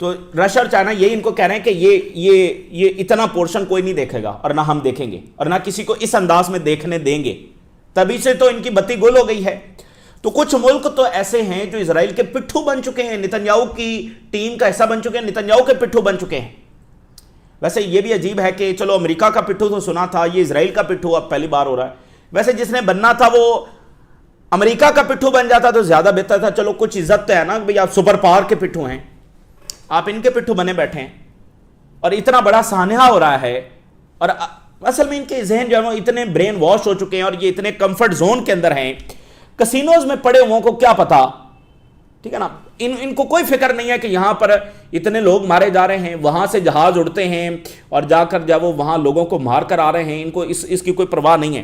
تو رشیا اور چائنا یہی ان کو کہہ رہے ہیں کہ یہ اتنا پورشن کوئی نہیں دیکھے گا اور نہ ہم دیکھیں گے اور نہ کسی کو اس انداز میں دیکھنے دیں گے. تبھی سے تو ان کی بتی گل ہو گئی ہے. تو کچھ ملک تو ایسے ہیں جو اسرائیل کے پٹھو بن چکے ہیں, نتنیاہو کی ٹیم کا حصہ بن چکے ہیں, نتنیاہو کے پٹھو بن چکے ہیں. ویسے یہ بھی عجیب ہے کہ چلو امریکہ کا پٹھو تو سنا تھا, یہ اسرائیل کا پٹھو اب پہلی بار ہو رہا ہے. ویسے جس نے بننا تھا وہ امریکہ کا پٹھو بن جاتا تو زیادہ بہتر تھا. چلو کچھ عزت تو ہے نا بھئی, آپ سپر پاور کے پٹھو ہیں, آپ ان کے پٹھو بنے بیٹھے ہیں اور اتنا بڑا سانحہ ہو رہا ہے. اور اصل میں ان کے ذہن جو ہے وہ اتنے برین واش ہو چکے ہیں اور یہ اتنے کمفرٹ زون کے اندر ہیں, کسینوز میں پڑے ہوئوں کو کیا پتا, ٹھیک ہے نا. ان کو کوئی فکر نہیں ہے کہ یہاں پر اتنے لوگ مارے جا رہے ہیں, وہاں سے جہاز اڑتے ہیں اور جا کر جب وہ وہاں لوگوں کو مار کر آ رہے ہیں, ان کو اس کی کوئی پرواہ نہیں ہے.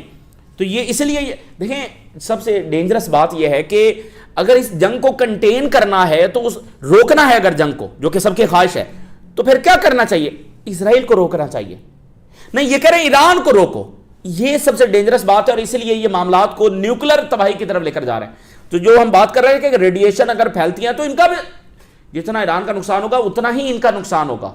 تو یہ اس لیے دیکھیں سب سے ڈینجرس بات یہ ہے کہ اگر اس جنگ کو کنٹین کرنا ہے تو روکنا ہے اگر جنگ کو, جو کہ سب کی خواہش ہے, تو پھر کیا کرنا چاہیے؟ اسرائیل کو روکنا چاہیے. نہیں, یہ کہہ رہے ہیں ایران کو روکو. یہ سب سے ڈینجرس بات ہے اور اسی لیے یہ معاملات کو نیوکلر تباہی کی طرف لے کر جا رہے ہیں. تو جو ہم بات کر رہے ہیں کہ ریڈیشن اگر پھیلتی ہیں تو ان کا بھی جتنا ایران کا نقصان ہوگا اتنا ہی ان کا نقصان ہوگا.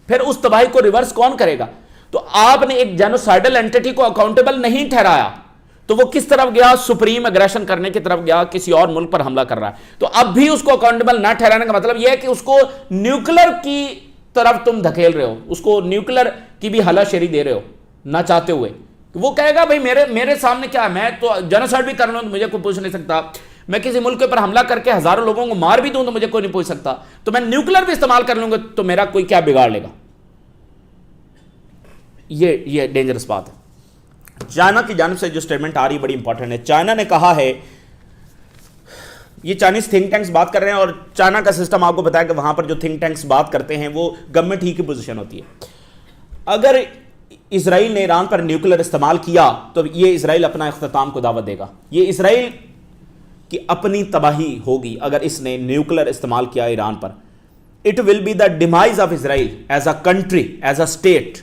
پھر اس تباہی کو ریورس کون کرے گا؟ تو آپ نے ایک جینوسائیڈل اینٹی کو اکاؤنٹیبل نہیں ٹھہرایا تو وہ کس طرف گیا؟ سپریم اگریشن کرنے کی طرف گیا, کسی اور ملک پر حملہ کر رہا ہے. تو اب بھی اس کو اکاؤنٹیبل نہ ٹھہرانے کا مطلب یہ ہے کہ اس کو نیوکلر کی طرف تم دھکیل رہے ہو, اس کو نیوکلر کی بھی ہلا شیری دے رہے ہو نہ چاہتے ہوئے. وہ کہے گا بھائی میرے سامنے کیا ہے, میں تو جینوسائیڈ بھی کر لوں تو مجھے کوئی پوچھ نہیں سکتا, میں کسی ملک پر حملہ کر کے ہزاروں لوگوں کو مار بھی دوں تو مجھے کوئی نہیں پوچھ سکتا, تو میں نیوکلر بھی استعمال کر لوں گا تو میرا کوئی کیا بگاڑ لے گا. یہ ڈینجرس بات ہے. چائنا کی جانب سے جو سٹیٹمنٹ آ رہی ہے بڑی امپورٹنٹ ہے. چائنا نے کہا ہے, یہ چائنیز تھنک ٹینکس بات کر رہے ہیں اور چائنا کا سسٹم آپ کو بتایا کہ وہاں پر جو تھنک ٹینکس بات کرتے ہیں وہ گورنمنٹ ہی کی پوزیشن ہوتی ہے. اگر اسرائیل نے ایران پر نیوکلر استعمال کیا تو یہ اسرائیل اپنا اختتام کو دعوت دے گا. یہ اسرائیل کی اپنی تباہی ہوگی اگر اس نے نیوکلر استعمال کیا ایران پر. It will be the demise of Israel as a country, as a state.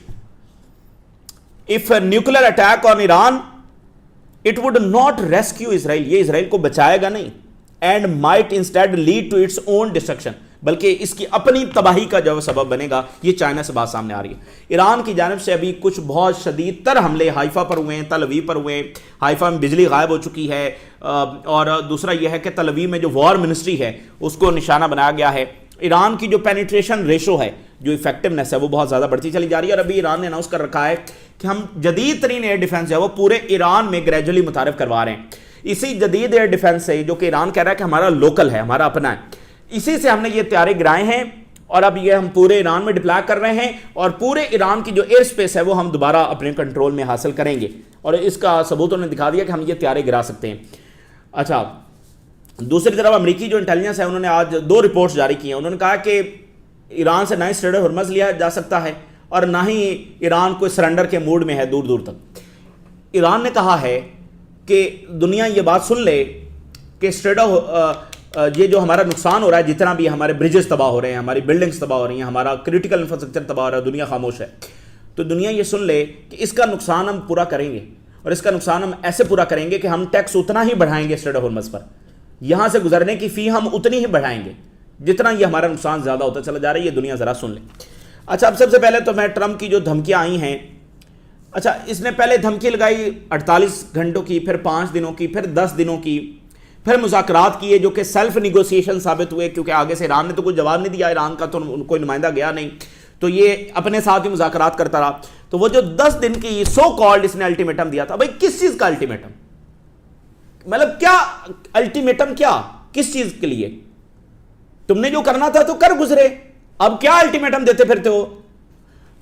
If a nuclear attack on Iran, it would not rescue Israel. یہ اسرائیل کو بچائے گا نہیں. And might instead lead to its own destruction. بلکہ اس کی اپنی تباہی کا جو سبب بنے گا. یہ چائنا سے بات سامنے آ رہی ہے. ایران کی جانب سے ابھی کچھ بہت شدید تر حملے حائفہ پر ہوئے ہیں, تل ابیب پر ہوئے ہیں. حائفہ میں بجلی غائب ہو چکی ہے, اور دوسرا یہ ہے کہ تل ابیب میں جو وار منسٹری ہے اس کو نشانہ بنایا گیا ہے. ایران کی جو پینیٹریشن ریشو ہے, جو افیکٹونیس ہے, وہ بہت زیادہ بڑھتی چلی جا رہی ہے. اور ابھی ایران نے اناؤنس کر رکھا ہے کہ ہم جدید ترین ایئر ڈیفنس ہے وہ پورے ایران میں گریجولی متعارف کروا رہے ہیں. اسی جدید ایئر ڈیفنس سے جو کہ ایران کہہ رہا ہے کہ ہمارا لوکل ہے, ہمارا اپنا ہے, اسی سے ہم نے یہ طیارے گرائے ہیں اور اب یہ ہم پورے ایران میں ڈپلائی کر رہے ہیں, اور پورے ایران کی جو ایئر سپیس ہے وہ ہم دوبارہ اپنے کنٹرول میں حاصل کریں گے. اور اس کا ثبوت انہوں نے دکھا دیا کہ ہم یہ طیارے گرا سکتے ہیں. اچھا, دوسری طرف امریکی جو انٹیلیجنس ہے انہوں نے آج 2 رپورٹس جاری کی ہیں. انہوں نے کہا کہ ایران سے نہ ہی اسٹریٹ آف ہرمز لیا جا سکتا ہے اور نہ ہی ایران کوئی سرنڈر کے موڈ میں ہے دور دور تک. ایران نے کہا ہے کہ دنیا یہ بات سن لے کہ اسٹریٹ آف یہ جو ہمارا نقصان ہو رہا ہے, جتنا بھی ہمارے برجز تباہ ہو رہے ہیں, ہماری بلڈنگز تباہ ہو رہی ہیں, ہمارا کریٹیکل انفراسٹرکچر تباہ ہو رہا ہے, دنیا خاموش ہے, تو دنیا یہ سن لے کہ اس کا نقصان ہم پورا کریں گے. اور اس کا نقصان ہم ایسے پورا کریں گے کہ ہم ٹیکس اتنا ہی بڑھائیں گے اسٹریٹ آف ہرمز پر, یہاں سے گزرنے کی فی ہم اتنی ہی بڑھائیں گے جتنا یہ ہمارا نقصان زیادہ ہوتا چلا جا رہا ہے. یہ دنیا ذرا سن لے. اچھا, اب سب سے پہلے تو میں ٹرمپ کی جو دھمکیاں آئی ہیں, اچھا اس نے پہلے دھمکی لگائی 48 گھنٹوں کی, پھر 5 دنوں کی, پھر 10 دنوں کی, پھر مذاکرات کیے جو کہ سیلف نیگوسیشن ثابت ہوئے کیونکہ آگے سے ایران نے تو کوئی جواب نہیں دیا, ایران کا تو کوئی نمائندہ گیا نہیں, تو یہ اپنے ساتھ ہی مذاکرات کرتا رہا. تو وہ جو 10 دن کی سو کالڈ اس نے الٹیمیٹم دیا تھا, بھائی کس چیز کا الٹیمیٹم, مطلب کیا الٹیمیٹم, کیا کس چیز کے لیے؟ تم نے جو کرنا تھا تو کر گزرے, اب کیا الٹیمیٹم دیتے پھرتے ہو؟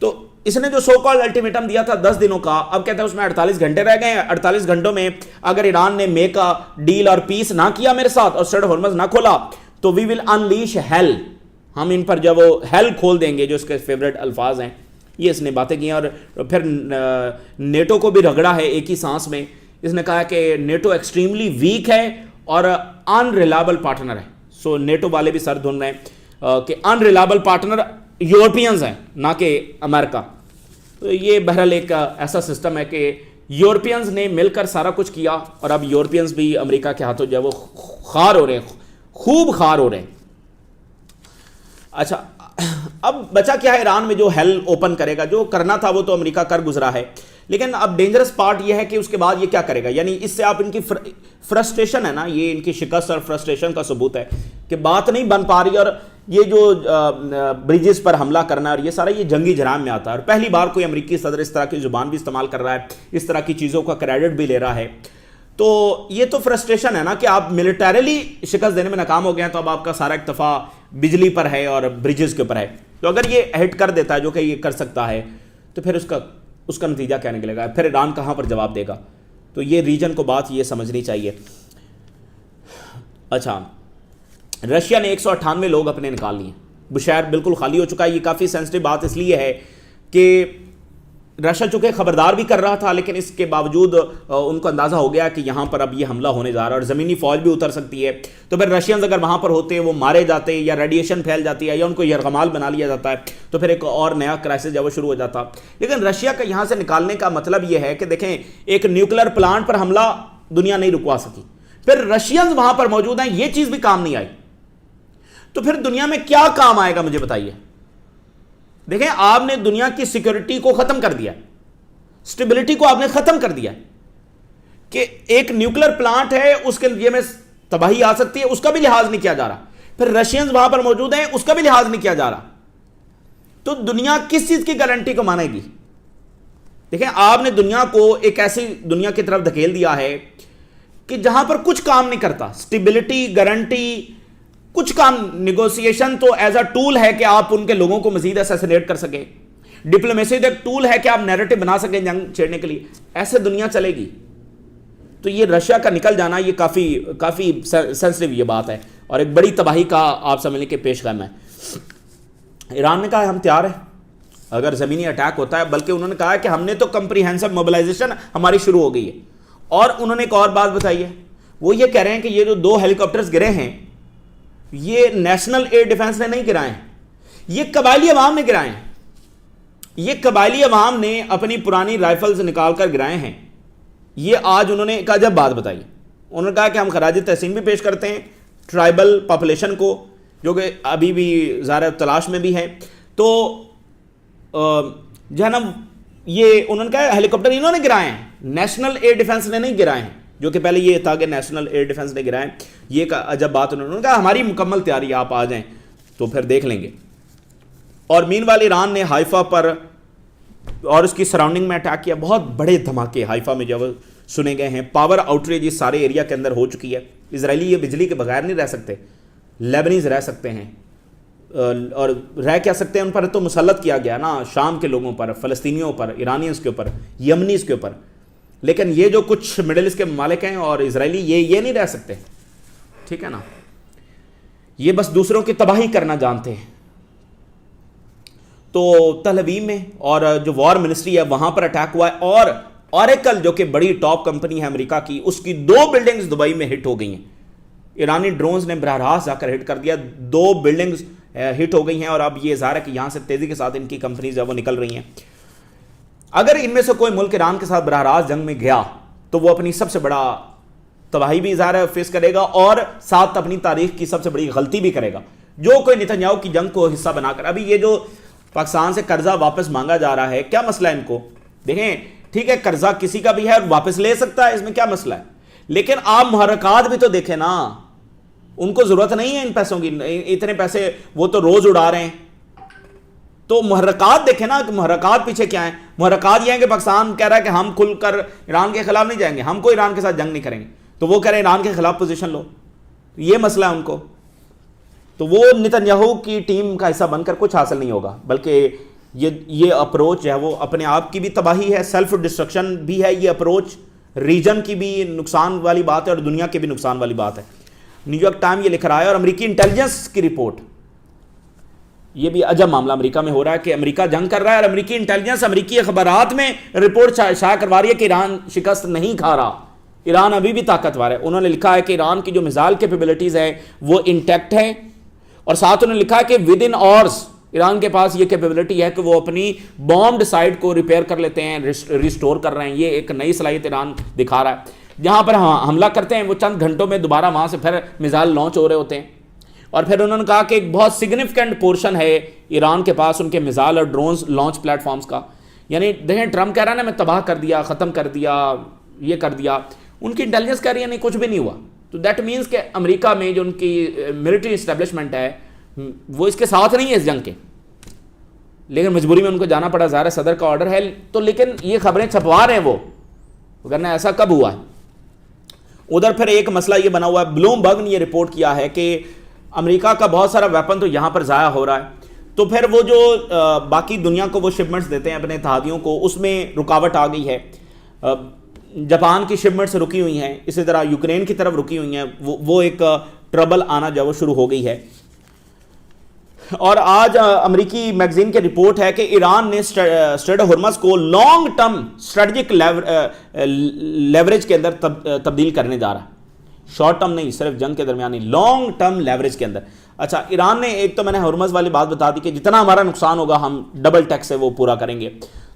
تو اس نے جو سو کال الٹیمیٹم دیا تھا 10 دنوں کا, اب کہتا ہے اس میں 48 گھنٹے رہ گئے ہیں, 48 گھنٹوں میں اگر ایران نے میک اے ڈیل اور پیس نہ کیا میرے ساتھ اور اسٹریٹ آف ہرمز نہ کھولا تو وی ول انلیش ہیل, ہم ان پر جب وہ ہیل کھول دیں گے, جو اس کے فیوریٹ الفاظ ہیں. یہ اس نے باتیں کی. اور پھر نیٹو کو بھی رگڑا ہے ایک ہی سانس میں. اس نے کہا کہ نیٹو ایکسٹریملی ویک ہے اور ان ریلائبل پارٹنر ہے. سو نیٹو والے بھی سر دھن رہے ہیں کہ ان ریلائبل پارٹنر یورپینز ہیں نہ کہ امریکہ. تو یہ بہرحال ایک ایسا سسٹم ہے کہ یورپینز نے مل کر سارا کچھ کیا اور اب یورپینز بھی امریکہ کے ہاتھوں جو ہے وہ خار ہو رہے ہیں, خوب خار ہو رہے ہیں. اچھا اب بچا کیا ہے ایران میں جو ہیل اوپن کرے گا, جو کرنا تھا وہ تو امریکہ کر گزرا ہے, لیکن اب ڈینجرس پارٹ یہ ہے کہ اس کے بعد یہ کیا کرے گا. یعنی اس سے آپ ان کی فرسٹریشن ہے نا, یہ ان کی شکست اور فرسٹریشن کا ثبوت ہے کہ بات نہیں بن پا رہی, اور یہ جو بریجز پر حملہ کرنا اور یہ سارا یہ جنگی جرائم میں آتا ہے, اور پہلی بار کوئی امریکی صدر اس طرح کی زبان بھی استعمال کر رہا ہے, اس طرح کی چیزوں کا کریڈٹ بھی لے رہا ہے. تو یہ تو فرسٹریشن ہے نا کہ آپ ملٹریلی شکست دینے میں ناکام ہو گئے ہیں, تو اب آپ کا سارا اکتفا بجلی پر ہے اور بریجز کے اوپر ہے. تو اگر یہ ہٹ کر دیتا ہے, جو کہ یہ کر سکتا ہے, تو پھر اس کا نتیجہ کیا نکلے گا, پھر ایران کہاں پر جواب دے گا. تو یہ ریجن کو بات یہ سمجھنی چاہیے. اچھا, رشیا نے 198 لوگ اپنے نکال لیے, بشہر بالکل خالی ہو چکا ہے. یہ کافی سینسٹیو بات اس لیے ہے کہ رشیا چونکہ خبردار بھی کر رہا تھا, لیکن اس کے باوجود ان کو اندازہ ہو گیا کہ یہاں پر اب یہ حملہ ہونے جا رہا ہے اور زمینی فوج بھی اتر سکتی ہے. تو پھر رشینز اگر وہاں پر ہوتے وہ مارے جاتے, یا ریڈیشن پھیل جاتی ہے, یا ان کو یرغمال بنا لیا جاتا ہے, تو پھر ایک اور نیا کرائسس جب وہ شروع ہو جاتا. لیکن رشیا کا یہاں سے نکالنے کا مطلب یہ ہے کہ دیکھیں, ایک نیوکلر پلانٹ پر حملہ دنیا نہیں رکوا سکی, پھر رشینز وہاں پر موجود ہیں, یہ چیز بھی کام نہیں آئی, تو پھر دنیا میں کیا کام آئے گا مجھے بتائیے. دیکھیں, آپ نے دنیا کی سیکورٹی کو ختم کر دیا, سٹیبلٹی کو آپ نے ختم کر دیا, کہ ایک نیوکلر پلانٹ ہے اس کے لیے میں تباہی آ سکتی ہے, اس کا بھی لحاظ نہیں کیا جا رہا. پھر رشینز وہاں پر موجود ہیں, اس کا بھی لحاظ نہیں کیا جا رہا. تو دنیا کس چیز کی گارنٹی کو مانے گی. دیکھیں, آپ نے دنیا کو ایک ایسی دنیا کی طرف دھکیل دیا ہے کہ جہاں پر کچھ کام نہیں کرتا. سٹیبلٹی, گارنٹی, کچھ کام. نیگوسیشن تو ایز اے ٹول ہے کہ آپ ان کے لوگوں کو مزید اسیسینیٹ کر سکیں. ڈپلومیسی ایک ٹول ہے کہ آپ نیریٹو بنا سکیں جنگ چھیڑنے کے لیے. ایسے دنیا چلے گی. تو یہ رشیا کا نکل جانا یہ کافی سینسٹیو یہ بات ہے, اور ایک بڑی تباہی کا آپ سمجھ لیں کہ پیش قدم ہے. ایران نے کہا ہم تیار ہیں اگر زمینی اٹیک ہوتا ہے, بلکہ انہوں نے کہا کہ ہم نے تو کمپریہنسو موبلائزیشن ہماری شروع ہو گئی ہے. اور انہوں نے ایک اور بات بتائی ہے, وہ یہ کہہ رہے ہیں کہ یہ جو 2 ہیلی کاپٹرز گرے ہیں, یہ نیشنل ایئر ڈیفنس نے نہیں گرائے ہیں, یہ قبائلی عوام نے گرائے ہیں. یہ قبائلی عوام نے اپنی پرانی رائفلز نکال کر گرائے ہیں. یہ آج انہوں نے ایک عجب بات بتائی. انہوں نے کہا کہ ہم خراج تحسین بھی پیش کرتے ہیں ٹرائبل پاپولیشن کو, جو کہ ابھی بھی ظاہر تلاش میں بھی ہے. تو جو ہے نا, یہ انہوں نے کہا ہیلی کاپٹر انہوں نے گرائے ہیں, نیشنل ایئر ڈیفنس نے نہیں گرائے ہیں, جو کہ پہلے یہ تھا کہ نیشنل ایئر ڈیفنس نے گرائے ہیں. یہ ایک عجب بات انہوں نے کہا. ہماری مکمل تیاری, آپ آ جائیں تو پھر دیکھ لیں گے. اور مین وال ایران نے حائفہ پر اور اس کی سراؤنڈنگ میں اٹیک کیا. بہت بڑے دھماکے حائفہ میں جب سنے گئے ہیں. پاور آؤٹریج اس سارے ایریا کے اندر ہو چکی ہے. اسرائیلی یہ بجلی کے بغیر نہیں رہ سکتے, لیبنیز رہ سکتے ہیں, اور رہ کیا سکتے ہیں, ان پر تو مسلط کیا گیا نا شام کے لوگوں پر, فلسطینیوں پر, ایرانیز کے اوپر, یمنیز کے اوپر. لیکن یہ جو کچھ مڈل ایسٹ کے ممالک ہیں اور اسرائیلی, یہ نہیں رہ سکتے. ٹھیک ہے نا, یہ بس دوسروں کی تباہی کرنا جانتے ہیں. تو تل ابیب میں اور جو وار منسٹری ہے وہاں پر اٹیک ہوا ہے, اور اوریکل جو کہ بڑی ٹاپ کمپنی ہے امریکہ کی, اس کی 2 بلڈنگز دبئی میں ہٹ ہو گئی ہیں. ایرانی ڈرونز نے براہ راست جا کر ہٹ کر دیا, 2 بلڈنگز ہٹ ہو گئی ہیں. اور اب یہ ظاہر ہے کہ یہاں سے تیزی کے ساتھ ان کی کمپنیز وہ نکل رہی ہیں. اگر ان میں سے کوئی ملک ایران کے ساتھ براہ راست جنگ میں گیا تو وہ اپنی سب سے بڑا تباہی بھی ظاہر ہے فیس کرے گا, اور ساتھ اپنی تاریخ کی سب سے بڑی غلطی بھی کرے گا. جو کوئی نتنیاہو کی جنگ کو حصہ بنا کر, ابھی یہ جو پاکستان سے قرضہ واپس مانگا جا رہا ہے, کیا مسئلہ ہے ان کو؟ دیکھیں ٹھیک ہے, قرضہ کسی کا بھی ہے اور واپس لے سکتا ہے, اس میں کیا مسئلہ ہے, لیکن آپ محرکات بھی تو دیکھیں نا. ان کو ضرورت نہیں ہے ان پیسوں کی, اتنے پیسے وہ تو روز اڑا رہے ہیں. تو محرکات دیکھیں نا, کہ محرکات پیچھے کیا ہیں. محرکات یہ ہیں کہ پاکستان کہہ رہا ہے کہ ہم کھل کر ایران کے خلاف نہیں جائیں گے, ہم کو ایران کے ساتھ جنگ نہیں کریں گے, تو وہ کہہ رہے ہیں ایران کے خلاف پوزیشن لو. یہ مسئلہ ہے ان کو. تو وہ نتنیاہو کی ٹیم کا حصہ بن کر کچھ حاصل نہیں ہوگا, بلکہ یہ اپروچ جو ہے وہ اپنے آپ کی بھی تباہی ہے, سیلف ڈسٹرکشن بھی ہے. یہ اپروچ ریجن کی بھی نقصان والی بات ہے اور دنیا کی بھی نقصان والی بات ہے. نیو یارک ٹائم یہ لکھ رہا ہے, اور امریکی انٹیلیجنس کی رپورٹ, یہ بھی عجب معاملہ امریکہ میں ہو رہا ہے کہ امریکہ جنگ کر رہا ہے اور امریکی انٹیلیجنس امریکی اخبارات میں رپورٹ شائع کروا رہی ہے کہ ایران شکست نہیں کھا رہا, ایران ابھی بھی طاقتور ہے. انہوں نے لکھا ہے کہ ایران کی جو میزائل کیپیبلٹیز ہیں وہ انٹیکٹ ہیں, اور ساتھ انہوں نے لکھا ہے کہ ود ان آورز ایران کے پاس یہ کیپیبلٹی ہے کہ وہ اپنی بامڈ سائٹ کو ریپیئر کر لیتے ہیں, ریسٹور کر رہے ہیں. یہ ایک نئی صلاحیت ایران دکھا رہا ہے. جہاں پر حملہ کرتے ہیں وہ چند گھنٹوں میں دوبارہ وہاں سے پھر میزائل لانچ ہو رہے ہوتے ہیں. اور پھر انہوں نے کہا کہ ایک بہت سگنیفیکنٹ پورشن ہے ایران کے پاس ان کے میزائل اور ڈرونز لانچ پلیٹ فارمز کا. یعنی دیکھیں ٹرمپ کہہ رہا ہے نا میں تباہ کر دیا, ختم کر دیا, یہ کر دیا, ان کی انٹیلیجنس کہہ رہی ہے نہیں کچھ بھی نہیں ہوا. تو دیٹ مینس کہ امریکہ میں جو ان کی ملٹری اسٹیبلشمنٹ ہے وہ اس کے ساتھ نہیں ہے اس جنگ کے, لیکن مجبوری میں ان کو جانا پڑا, ظاہر ہے صدر کا آرڈر ہے. تو لیکن یہ خبریں چھپوا رہے ہیں وہ, ورنہ ایسا کب ہوا ہے. ادھر پھر ایک مسئلہ یہ بنا ہوا ہے, بلوم برگ نے یہ رپورٹ کیا ہے کہ امریکہ کا بہت سارا ویپن تو یہاں پر ضائع ہو رہا ہے, تو پھر وہ جو باقی دنیا کو وہ شپمنٹس دیتے ہیں اپنے اتحادیوں کو, اس میں رکاوٹ آ گئی ہے. جاپان کی شپمنٹس رکی ہوئی ہیں, اسی طرح یوکرین کی طرف رکی ہوئی ہیں, وہ ایک ٹربل آنا جو وہ شروع ہو گئی ہے. اور آج امریکی میگزین کی رپورٹ ہے کہ ایران نے اسٹریٹ آف ہرمز کو لانگ ٹرم اسٹریٹجک لیوریج کے اندر تبدیل کرنے جا رہا ہے. شارٹ ٹرم نہیں, صرف جنگ کے درمیان نہیں, لانگ ٹرم لیوریج کے اندر. اچھا, ایران نے ایک تو میں نے ہرمز والی بات بتا دی کہ جتنا ہمارا نقصان ہوگا ہم ڈبل ٹیکس سے وہ پورا کریں گے.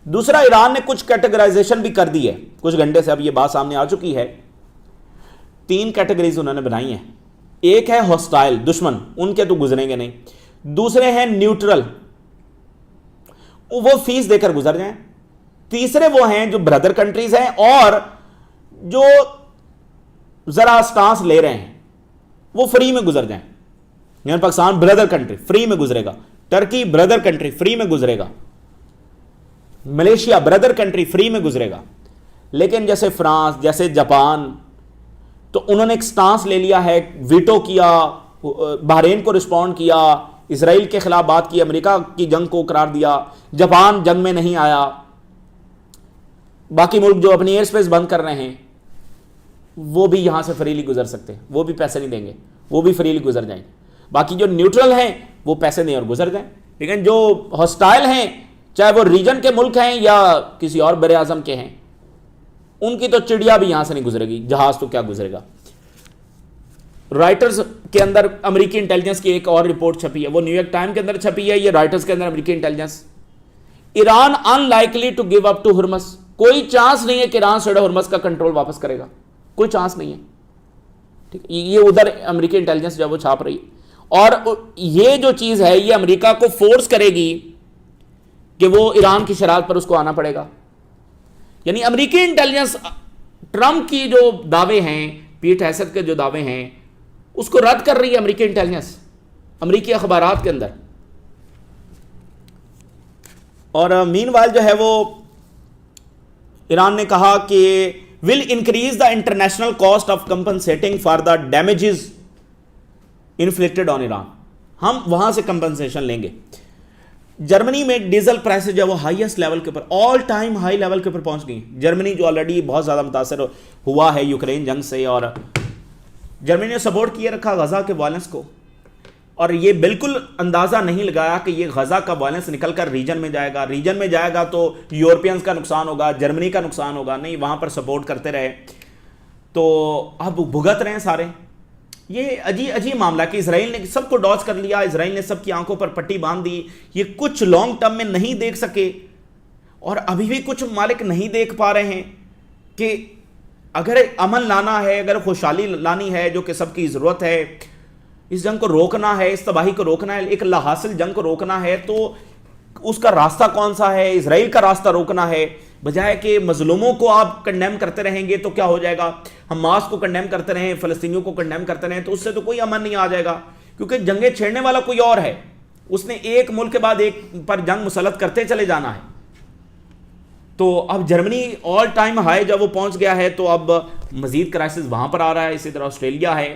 دوسرا, ایران نے کچھ کیٹیگرائزیشن بھی کر دی ہے کچھ گھنٹے سے, اب یہ بات سامنے آ چکی ہے. 3 کیٹیگریز انہوں نے بنائی ہیں. ایک ہے ہاسٹائل, دشمن, ان کے تو گزریں گے نہیں. دوسرے ہیں نیوٹرل, وہ فیس دے کر گزر جائیں. تیسرے وہ ہیں جو بردر کنٹریز ہیں اور جو ذرا سٹانس لے رہے ہیں وہ فری میں گزر جائیں. یعنی پاکستان بردر کنٹری فری میں گزرے گا, ٹرکی بردر کنٹری فری میں گزرے گا, ملیشیا بردر کنٹری فری میں گزرے گا. لیکن جیسے فرانس, جیسے جاپان, تو انہوں نے ایک سٹانس لے لیا ہے, ویٹو کیا, بحرین کو رسپونڈ کیا, اسرائیل کے خلاف بات کی, امریکہ کی جنگ کو قرار دیا, جاپان جنگ میں نہیں آیا. باقی ملک جو اپنی ایئر سپیس بند کر رہے ہیں وہ بھی یہاں سے فریلی گزر سکتے ہیں, وہ بھی پیسے نہیں دیں گے, وہ بھی فریلی گزر جائیں. باقی جو نیوٹرل ہیں وہ پیسے دیں اور گزر جائیں. لیکن جو ہاسٹائل ہیں, چاہے وہ ریجن کے ملک ہیں یا کسی اور بر اعظم کے ہیں, ان کی تو چڑیا بھی یہاں سے نہیں گزرے گی, جہاز تو کیا گزرے گا. رائٹرز کے اندر امریکی انٹیلیجنس کی ایک اور رپورٹ چھپی ہے, وہ نیو یارک ٹائم کے اندر چھپی ہے, یہ رائٹرز کے اندر امریکی intelligence. Iran unlikely to give up to Hormuz, کوئی چانس نہیں ہے کہ ایران اسٹریٹ آف ہرمز کا کنٹرول واپس کرے گا, کوئی چانس نہیں ہے. ٹھیک, یہ ادھر امریکی انٹیلیجنس جو ہے وہ چھاپ رہی ہے. اور یہ جو چیز ہے یہ امریکہ کو فورس کرے گی کہ وہ ایران کی شرائط پر اس کو آنا پڑے گا. یعنی امریکی انٹیلیجنس ٹرمپ کی جو دعوے ہیں, پیٹ ہیسٹ کے جو دعوے ہیں, اس کو رد کر رہی ہے امریکی انٹیلیجنس امریکی اخبارات کے اندر. اور مین وائل جو ہے وہ ایران نے کہا کہ will increase the international cost of compensating for the damages inflicted on Iran, ہم وہاں سے کمپنسیشن لیں گے. جرمنی میں ڈیزل پرائسز جو وہ ہائیسٹ لیول کے اوپر, آل ٹائم ہائی لیول کے اوپر پہنچ گئی. جرمنی جو آلریڈی بہت زیادہ متاثر ہوا ہے یوکرین جنگ سے, اور جرمنی نے سپورٹ کیے رکھا غزہ کے وائلنس کو, اور یہ بالکل اندازہ نہیں لگایا کہ یہ غزہ کا وائلنس نکل کر ریجن میں جائے گا. ریجن میں جائے گا تو یورپینز کا نقصان ہوگا, جرمنی کا نقصان ہوگا. نہیں, وہاں پر سپورٹ کرتے رہے, تو اب بھگت رہے ہیں سارے. یہ عجیب معاملہ کہ اسرائیل نے سب کو ڈاج کر لیا, اسرائیل نے سب کی آنکھوں پر پٹی باندھ دی. یہ کچھ لانگ ٹرم میں نہیں دیکھ سکے, اور ابھی بھی کچھ ممالک نہیں دیکھ پا رہے ہیں کہ اگر امن لانا ہے, اگر خوشحالی لانی ہے, جو کہ سب کی ضرورت ہے, اس جنگ کو روکنا ہے, اس تباہی کو روکنا ہے, ایک لا حاصل جنگ کو روکنا ہے, تو اس کا راستہ کون سا ہے؟ اسرائیل کا راستہ روکنا ہے. بجائے کہ مظلوموں کو آپ کنڈیم کرتے رہیں گے تو کیا ہو جائے گا, حماس کو کنڈیم کرتے رہیں, فلسطینیوں کو کنڈیم کرتے رہیں, تو اس سے تو کوئی امن نہیں آ جائے گا, کیونکہ جنگیں چھیڑنے والا کوئی اور ہے. اس نے ایک ملک کے بعد ایک پر جنگ مسلط کرتے چلے جانا ہے. تو اب جرمنی آل ٹائم ہائی جب وہ پہنچ گیا ہے, تو اب مزید کرائسس وہاں پر آ رہا ہے. اسی طرح آسٹریلیا ہے.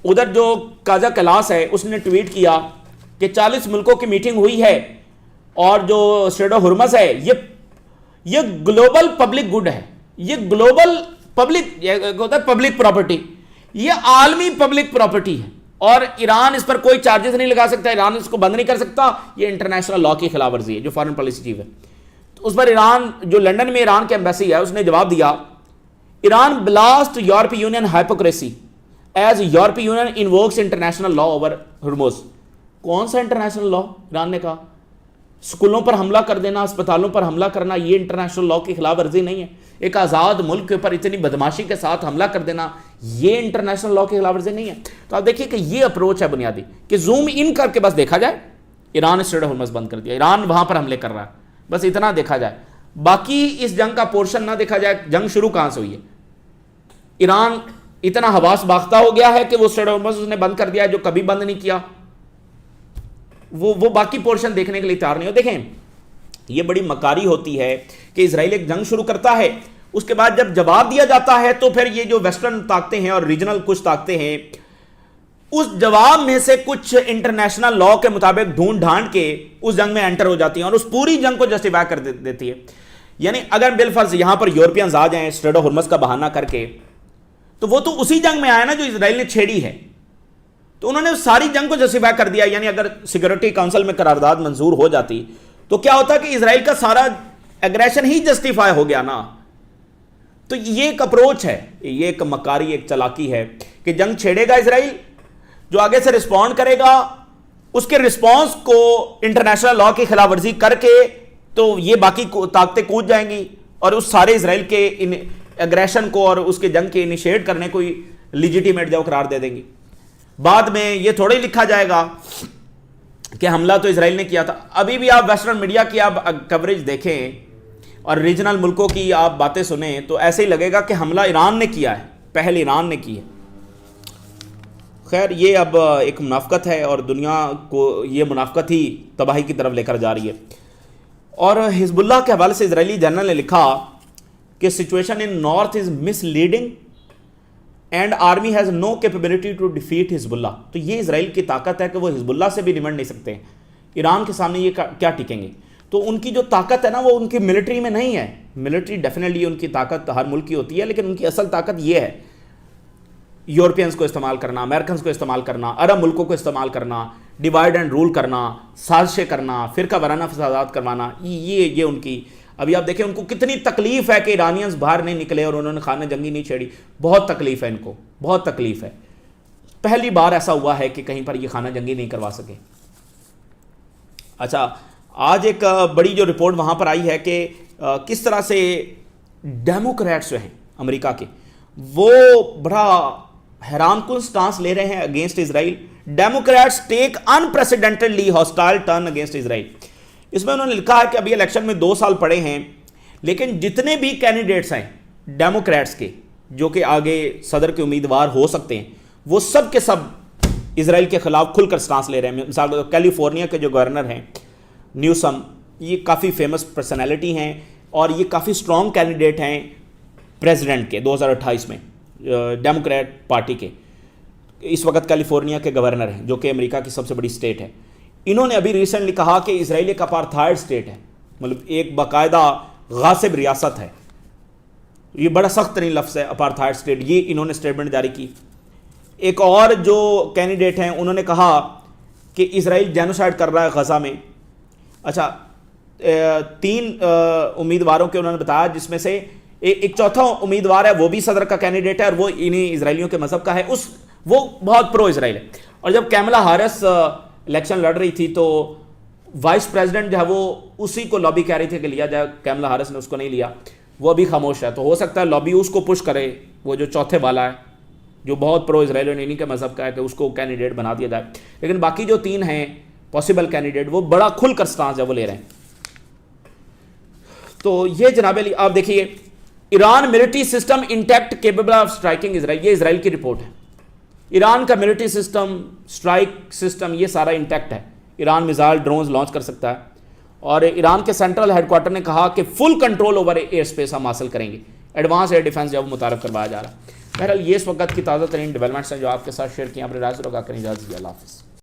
ادھر جو کاجا کلاس ہے اس نے ٹویٹ کیا کہ 40 ملکوں کی میٹنگ ہوئی ہے, اور جو اسٹریٹ آف ہرمز ہے یہ گلوبل پبلک گڈ ہے, یہ گلوبل پبلک پراپرٹی, یہ عالمی پبلک پراپرٹی ہے, اور ایران اس پر کوئی چارجز نہیں لگا سکتا, ایران اس کو بند نہیں کر سکتا. یہ انٹرنیشنل لا کی خلاف ورزی ہے, جو فارن پالیسی چیف ہے. تو اس پر ایران, جو لنڈن میں ایران کے ایمبیسی ہے, اس نے جواب دیا, ایران بلاسٹ یورپی یونین ہائپوکریسی ایز یورپی یونین انووکس انٹرنیشنل لا اوور ہرموز. کون سا انٹرنیشنل لا؟ ایران نے کہا اسکولوں پر حملہ کر دینا, اسپتالوں پر حملہ کرنا, یہ انٹرنیشنل لا کی خلاف ورزی نہیں ہے. ایک آزاد ملک کے اوپر اتنی بدماشی کے ساتھ حملہ کر دینا، یہ انٹرنیشنل لاء کی خلاف ورزی نہیں ہے؟ تو آپ دیکھیے کہ یہ اپروچ ہے بنیادی، کہ زوم ان کر کے بس دیکھا جائے ایران نے اسٹریٹ آف ہارمز بند کر دیا، ایران وہاں پر حملے کر رہا ہے، بس اتنا دیکھا جائے، باقی اس جنگ کا پورشن نہ دیکھا جائے، جنگ شروع کہاں سے ہوئی ہے؟ ایران اتنا حواس باختہ ہو گیا ہے کہ وہ اسٹریٹ آف ہارمز اس نے بند کر دیا ہے جو کبھی بند نہیں کیا، وہ باقی پورشن دیکھنے کے لیے تیار نہیں ہو۔ دیکھیں یہ بڑی مکاری ہوتی ہے کہ اسرائیل ایک جنگ شروع کرتا ہے، اس کے بعد جب جواب دیا جاتا ہے تو پھر یہ جو ویسٹرن طاقتیں ہیں اور ریجنل کچھ طاقتیں ہیں، اس جواب میں سے کچھ انٹرنیشنل لاء کے مطابق ڈھونڈ ڈھانڈ کے اس جنگ میں انٹر ہو جاتی ہیں اور اس پوری جنگ کو جسٹیفائی کر دیتی ہے۔ یعنی اگر بالفرض یہاں پر یورپینز آ جائیں اسٹریٹ آف ہارمز کا بہانہ کر کے، تو وہ تو اسی جنگ میں آیا نا جو اسرائیل نے چھیڑی ہے، تو انہوں نے اس ساری جنگ کو جسٹیفائی کر دیا۔ یعنی اگر سیکورٹی کونسل میں قرارداد منظور ہو جاتی تو کیا ہوتا کہ اسرائیل کا سارا ایگریشن ہی جسٹیفائی ہو گیا نا۔ تو یہ ایک اپروچ ہے، یہ ایک مکاری، ایک چلاکی ہے کہ جنگ چھیڑے گا اسرائیل، جو آگے سے رسپونڈ کرے گا اس کے رسپانس کو انٹرنیشنل لاء کی خلاف ورزی کر کے تو یہ باقی طاقتیں کود جائیں گی اور اس سارے اسرائیل کے ایگریشن کو اور اس کے جنگ کے انیشیٹ کرنے کو لیجیٹیمیٹ جو قرار دے دیں گی۔ بعد میں یہ تھوڑا ہی لکھا جائے گا کہ حملہ تو اسرائیل نے کیا تھا۔ ابھی بھی آپ ویسٹرن میڈیا کی آپ کوریج دیکھیں اور ریجنل ملکوں کی آپ باتیں سنیں تو ایسے ہی لگے گا کہ حملہ ایران نے کیا ہے، پہل ایران نے کی ہے۔ خیر یہ اب ایک منافقت ہے اور دنیا کو یہ منافقت ہی تباہی کی طرف لے کر جا رہی ہے۔ اور حزب اللہ کے حوالے سے اسرائیلی جنرل نے لکھا کہ situation in north is misleading and army has no capability to defeat Hezbollah. تو یہ اسرائیل کی طاقت ہے کہ وہ حزب اللہ سے بھی نمٹ نہیں سکتے، ایران کے سامنے یہ کیا ٹکیں گے؟ تو ان کی جو طاقت ہے نا وہ ان کی ملٹری میں نہیں ہے۔ ملٹری ڈیفینیٹلی ان کی طاقت ہر ملک کی ہوتی ہے، لیکن ان کی اصل طاقت یہ ہے یورپینز کو استعمال کرنا، امریکنز کو استعمال کرنا، عرب ملکوں کو استعمال کرنا، ڈیوائڈ اینڈ رول کرنا، سازشیں کرنا، فرقہ وارانہ فسادات کروانا، یہ ان کی۔ ابھی آپ دیکھیں ان کو کتنی تکلیف ہے کہ ایرانینز باہر نہیں نکلے اور انہوں نے خانہ جنگی نہیں چھیڑی، بہت تکلیف ہے ان کو، بہت تکلیف ہے۔ پہلی بار ایسا ہوا ہے کہ کہیں پر یہ خانہ جنگی نہیں کروا سکے۔ اچھا آج ایک بڑی جو رپورٹ وہاں پر آئی ہے کہ کس طرح سے ڈیموکریٹس جو ہیں امریکہ کے وہ بڑا حیران کن سٹانس لے رہے ہیں اگینسٹ اسرائیل۔ ڈیموکریٹس ٹیک انپریسیڈنٹڈلی ہاسٹائل ٹرن اگینسٹ اسرائیل۔ اس میں انہوں نے لکھا ہے کہ ابھی الیکشن میں 2 سال پڑے ہیں، لیکن جتنے بھی کینڈیڈیٹس ہیں ڈیموکریٹس کے جو کہ آگے صدر کے امیدوار ہو سکتے ہیں، وہ سب کے سب اسرائیل کے خلاف کھل کر سٹانس لے رہے ہیں۔ مثال کیلیفورنیا کے جو گورنر ہیں نیوسم، یہ کافی فیمس پرسنالٹی ہیں اور یہ کافی سٹرونگ کینڈیڈیٹ ہیں پریزیڈنٹ کے 2028 میں، ڈیموکریٹ پارٹی کے۔ اس وقت کیلیفورنیا کے گورنر ہیں جو کہ امریکہ کی سب سے بڑی سٹیٹ ہے۔ انہوں نے ابھی ریسنٹلی کہا کہ اسرائیل ایک اپارتھائڈ سٹیٹ ہے، مطلب ایک باقاعدہ غاصب ریاست ہے۔ یہ بڑا سخت ترین لفظ ہے اپارتھائڈ سٹیٹ، یہ انہوں نے سٹیٹمنٹ جاری کی۔ ایک اور جو کینڈیڈیٹ ہیں انہوں نے کہا کہ اسرائیل جینوسائیڈ کر رہا ہے غزہ میں۔ اچھا 3 امیدواروں کے انہوں نے بتایا، جس میں سے ایک چوتھا امیدوار ہے وہ بھی صدر کا کینڈیڈیٹ ہے اور وہ انہیں اسرائیلیوں کے مذہب کا ہے، وہ بہت پرو اسرائیل ہے۔ اور جب کیملا ہیرس الیکشن لڑ رہی تھی تو وائس پریزیڈنٹ جو ہے وہ اسی کو لابی کہہ رہی تھی کہ لیا جائے، کیملا ہیرس نے اس کو نہیں لیا، وہ ابھی خاموش ہے۔ تو ہو سکتا ہے لابی اس کو پش کرے، وہ جو چوتھے والا ہے جو بہت پرو اسرائیل اور انہیں کے مذہب کا ہے، کہ اس کو کینڈیڈیٹ بنا دیا جائے۔ لیکن باقی جو 3 ہیں پاسبل کینڈیڈیٹ وہ بڑا کھل کر سٹانس ہے وہ لے رہے ہیں۔ تو یہ جناب علی آپ دیکھیے، Iran military system intact capable of striking Israel, یہ اسرائیل کی رپورٹ ہے۔ ایران کا ملٹری سسٹم، اسٹرائک سسٹم یہ سارا انٹیکٹ ہے، ایران میزائل ڈرونز لانچ کر سکتا ہے۔ اور ایران کے سینٹرل ہیڈ کوارٹر نے کہا کہ full control over airspace ہم حاصل کریں گے، ایڈوانس ایئر ڈیفنس جو متعارف کروایا جا رہا ہے۔ بہرحال یہ اس وقت کی تازہ ترین ڈیولپمنٹس ہیں جو آپ کے ساتھ شیئر کیا۔ اپنے رائے ضرور آگاہ کریں۔ اجازت دیجیے، اللہ حافظ۔